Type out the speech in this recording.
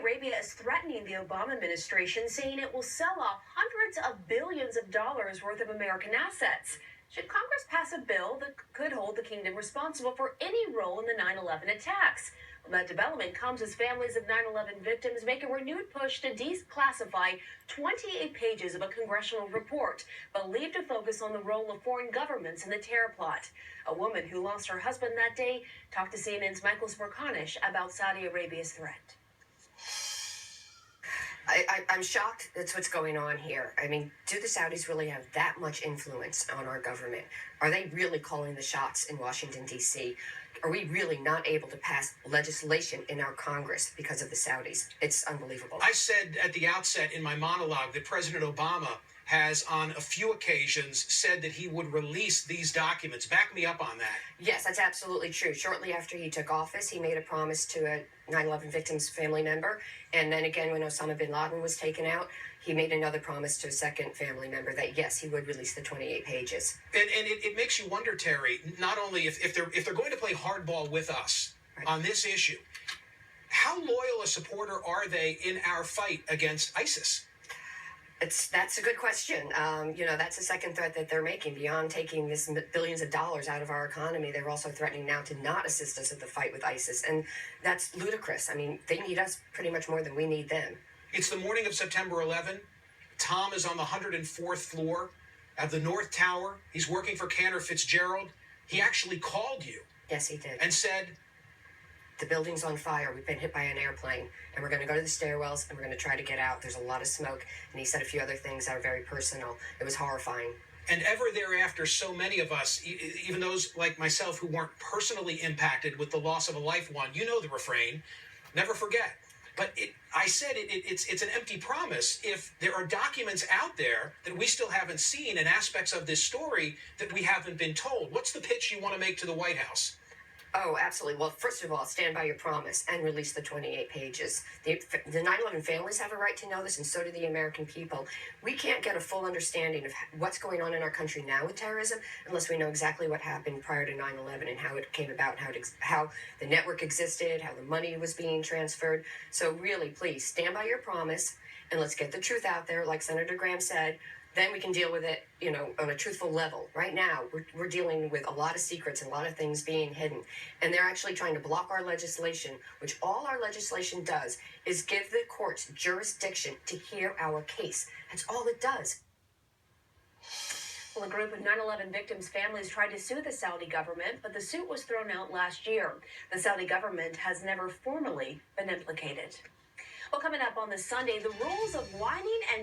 Arabia is threatening the Obama administration, saying it will sell off hundreds of billions of dollars worth of American assets. Should Congress pass a bill that could hold the kingdom responsible for any role in the 9/11 attacks? Well, that development comes as families of 9/11 victims make a renewed push to declassify 28 pages of a congressional report believed to focus on the role of foreign governments in the terror plot. A woman who lost her husband that day talked to CNN's Michael Smerconish about Saudi Arabia's threat. I'm shocked that's what's going on here. I mean, do the Saudis really have that much influence on our government? Are they really calling the shots in Washington, D.C.? Are we really not able to pass legislation in our Congress because of the Saudis? It's unbelievable. I said at the outset in my monologue that President Obama has on a few occasions said that he would release these documents. Back me up on that. Yes, that's absolutely true. Shortly after he took office, he made a promise to a 9/11 victim's family member. And then again, when Osama bin Laden was taken out, he made another promise to a second family member that, yes, he would release the 28 pages. And it makes you wonder, Terry, not only if they're going to play hardball with us on this issue, how loyal a supporter are they in our fight against ISIS? That's a good question. That's the second threat that they're making. Beyond taking this billions of dollars out of our economy, they're also threatening now to not assist us in the fight with ISIS. And that's ludicrous. I mean, they need us pretty much more than we need them. It's the morning of September 11. Tom is on the 104th floor of the North Tower. He's working for Cantor Fitzgerald. He actually called you. Yes, he did. And said, the building's on fire. We've been hit by an airplane, and we're going to go to the stairwells, and we're going to try to get out. There's a lot of smoke. And he said a few other things that are very personal. It was horrifying. And ever thereafter, so many of us, even those like myself who weren't personally impacted with the loss of a loved one, you know the refrain, never forget. But I said it's an empty promise if there are documents out there that we still haven't seen and aspects of this story that we haven't been told. What's the pitch you want to make to the White House? Oh, absolutely. Well, first of all, stand by your promise and release the 28 pages. The 9/11 families have a right to know this, and so do the American people. We can't get a full understanding of what's going on in our country now with terrorism unless we know exactly what happened prior to 9/11 and how it came about, how the network existed, how the money was being transferred. So really, please, stand by your promise, and let's get the truth out there, like Senator Graham said. Then we can deal with it, on a truthful level. Right now, we're dealing with a lot of secrets and a lot of things being hidden. And they're actually trying to block our legislation, which all our legislation does is give the courts jurisdiction to hear our case. That's all it does. Well, a group of 9/11 victims' families tried to sue the Saudi government, but the suit was thrown out last year. The Saudi government has never formally been implicated. Well, coming up on this Sunday, the rules of whining and